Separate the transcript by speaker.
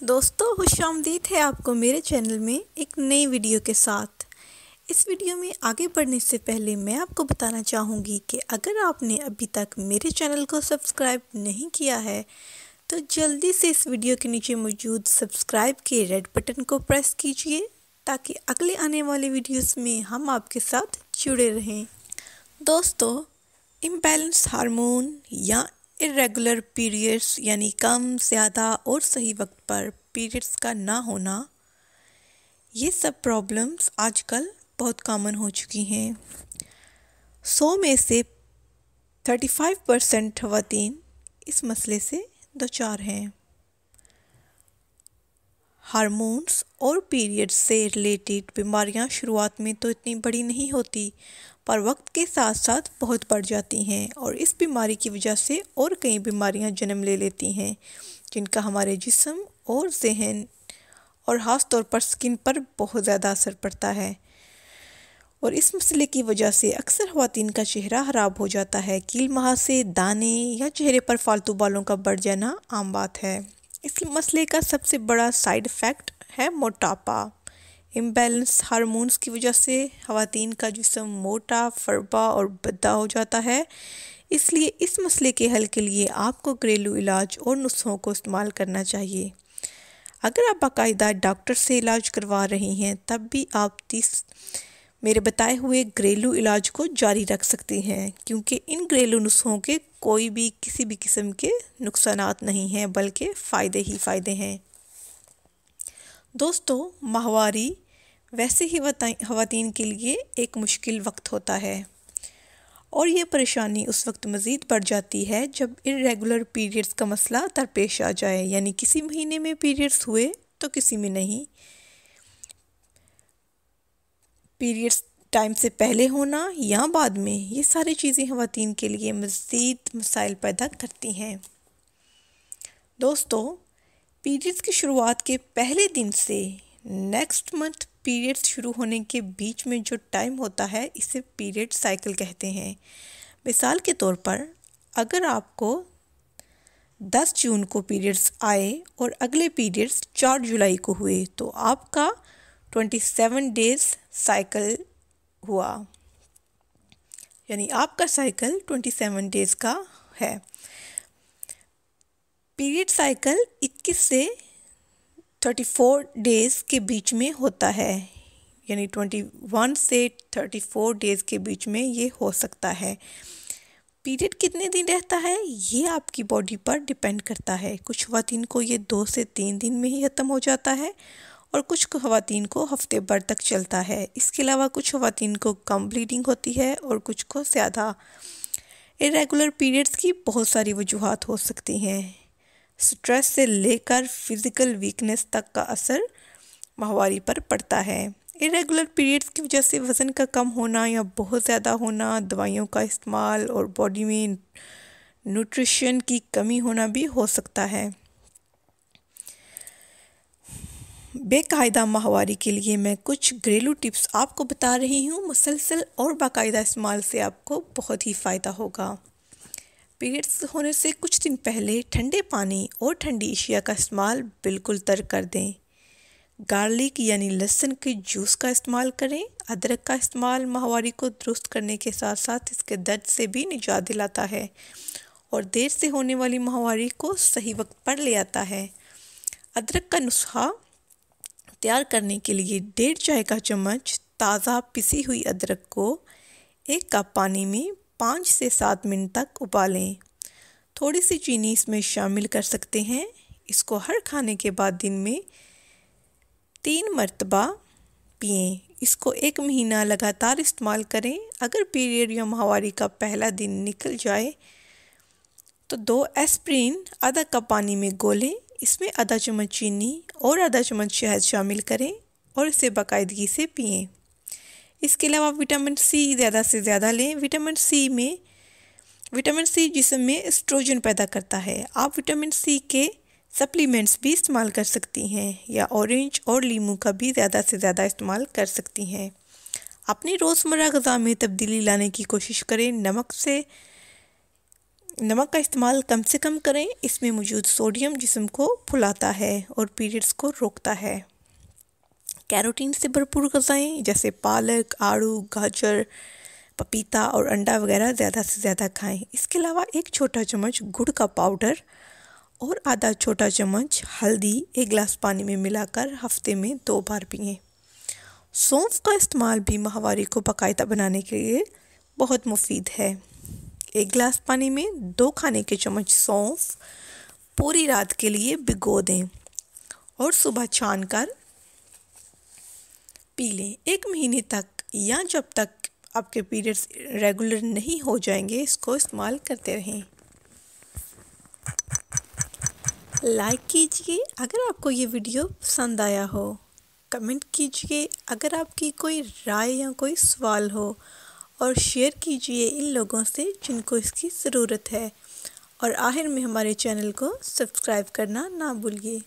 Speaker 1: दोस्तों खुशामदीद है आपको मेरे चैनल में एक नई वीडियो के साथ। इस वीडियो में आगे बढ़ने से पहले मैं आपको बताना चाहूँगी कि अगर आपने अभी तक मेरे चैनल को सब्सक्राइब नहीं किया है तो जल्दी से इस वीडियो के नीचे मौजूद सब्सक्राइब के रेड बटन को प्रेस कीजिए ताकि अगले आने वाले वीडियोस में हम आपके साथ जुड़े रहें। दोस्तों, इम्बैलेंस हार्मोन या इरेगुलर पीरियड्स यानी कम, ज़्यादा और सही वक्त पर पीरियड्स का ना होना, ये सब प्रॉब्लम्स आजकल बहुत कॉमन हो चुकी हैं। 100 में से 35% ख़वातीन इस मसले से दो-चार हैं। हार्मोन्स और पीरियड्स से रिलेटेड बीमारियां शुरुआत में तो इतनी बड़ी नहीं होती, पर वक्त के साथ साथ बहुत बढ़ जाती हैं और इस बीमारी की वजह से और कई बीमारियां जन्म ले लेती हैं जिनका हमारे जिस्म और जहन और ख़ास तौर पर स्किन पर बहुत ज़्यादा असर पड़ता है। और इस मसले की वजह से अक्सर ख़वातीन का चेहरा ख़राब हो जाता है। कील मुहासे, दाने या चेहरे पर फालतू बालों का बढ़ जाना आम बात है। इस मसले का सबसे बड़ा साइड इफ़ेक्ट है मोटापा। इम्बैलेंस हार्मोन्स की वजह से ख़वातीन का जिस्म मोटा, फरबा और भद्दा हो जाता है। इसलिए इस मसले के हल के लिए आपको घरेलू इलाज और नुस्ख़ों को इस्तेमाल करना चाहिए। अगर आप बाकायदा डॉक्टर से इलाज करवा रही हैं तब भी आप मेरे बताए हुए घरेलू इलाज को जारी रख सकती हैं, क्योंकि इन घरेलू नुस्ख़ों के कोई भी किसी भी किस्म के नुकसानात नहीं हैं बल्कि फ़ायदे ही फ़ायदे हैं। दोस्तों, माहवारी वैसे ही ख़वातीन के लिए एक मुश्किल वक्त होता है और ये परेशानी उस वक्त मज़ीद बढ़ जाती है जब इरेगुलर पीरियड्स का मसला दरपेश आ जाए, यानी किसी महीने में पीरियड्स हुए तो किसी में नहीं। पीरियड्स टाइम से पहले होना या बाद में, ये सारी चीज़ें ख़वातीन के लिए मज़ीद मसाइल पैदा करती हैं। दोस्तों, पीरियड्स की शुरुआत के पहले दिन से नेक्स्ट मंथ पीरियड्स शुरू होने के बीच में जो टाइम होता है इसे पीरियड साइकिल कहते हैं। मिसाल के तौर पर अगर आपको 10 जून को पीरियड्स आए और अगले पीरियड्स 4 जुलाई को हुए तो आपका 27 डेज़ साइकिल हुआ, यानी आपका साइकिल 27 डेज़ का है। पीरियड साइकिल 21 से 34 डेज़ के बीच में होता है, यानी 21 से 34 डेज़ के बीच में ये हो सकता है। पीरियड कितने दिन रहता है ये आपकी बॉडी पर डिपेंड करता है। कुछ ख़वातीन को ये 2 से 3 दिन में ही ख़त्म हो जाता है और कुछ ख़वातीन को हफ्ते भर तक चलता है। इसके अलावा कुछ ख़वातीन को कम ब्लीडिंग होती है और कुछ को ज़्यादा। इरेगुलर पीरियड्स की बहुत सारी वजूहात हो सकती हैं। स्ट्रेस से लेकर फिज़िकल वीकनेस तक का असर माहवारी पर पड़ता है। इरेगुलर पीरियड्स की वजह से वज़न का कम होना या बहुत ज़्यादा होना, दवाइयों का इस्तेमाल और बॉडी में न्यूट्रिशन की कमी होना भी हो सकता है। बेकायदा माहवारी के लिए मैं कुछ घरेलू टिप्स आपको बता रही हूँ। मुसलसल और बाकायदा इस्तेमाल से आपको बहुत ही फ़ायदा होगा। पीरियड्स होने से कुछ दिन पहले ठंडे पानी और ठंडी अशिया का इस्तेमाल बिल्कुल तर्क कर दें। गार्लिक यानी लहसुन के जूस का इस्तेमाल करें। अदरक का इस्तेमाल माहवारी को दुरुस्त करने के साथ साथ इसके दर्द से भी निजात दिलाता है और देर से होने वाली माहवारी को सही वक्त पर ले आता है। अदरक का नुस्खा तैयार करने के लिए 1.5 चाय का चम्मच ताज़ा पिसी हुई अदरक को 1 कप पानी में 5 से 7 मिनट तक उबालें। थोड़ी सी चीनी इसमें शामिल कर सकते हैं। इसको हर खाने के बाद दिन में 3 मरतबा पिएं। इसको 1 महीना लगातार इस्तेमाल करें। अगर पीरियड या माहवारी का पहला दिन निकल जाए तो 2 एस्प्रिन आधा कप पानी में घोलें। इसमें आधा चम्मच चीनी और आधा चम्मच शहद शामिल करें और इसे बाकायदगी से पिएं। इसके अलावा विटामिन सी ज़्यादा से ज़्यादा लें। विटामिन सी जिस्म में एस्ट्रोजन पैदा करता है। आप विटामिन सी के सप्लीमेंट्स भी इस्तेमाल कर सकती हैं या ऑरेंज और लीमू का भी ज़्यादा से ज़्यादा इस्तेमाल कर सकती हैं। अपनी रोज़मर्रा ग़िज़ा में तब्दीली लाने की कोशिश करें। नमक से नमक का इस्तेमाल कम से कम करें, इसमें मौजूद सोडियम जिस्म को फुलाता है और पीरियड्स को रोकता है। कैरोटीन से भरपूर ग़िज़ाएँ जैसे पालक, आड़ू, गाजर, पपीता और अंडा वगैरह ज़्यादा से ज़्यादा खाएं। इसके अलावा 1 छोटा चम्मच गुड़ का पाउडर और आधा छोटा चम्मच हल्दी 1 गिलास पानी में मिलाकर हफ्ते में 2 बार पिएं। सौंफ का इस्तेमाल भी माहवारी को बाकायदा बनाने के लिए बहुत मुफीद है। 1 गिलास पानी में 2 खाने के चम्मच सौंफ पूरी रात के लिए भिगो दें और सुबह छानकर पी लें। 1 महीने तक या जब तक आपके पीरियड्स रेगुलर नहीं हो जाएंगे इसको इस्तेमाल करते रहें। लाइक कीजिए अगर आपको ये वीडियो पसंद आया हो, कमेंट कीजिए अगर आपकी कोई राय या कोई सवाल हो और शेयर कीजिए इन लोगों से जिनको इसकी ज़रूरत है। और आखिर में हमारे चैनल को सब्सक्राइब करना ना भूलिए।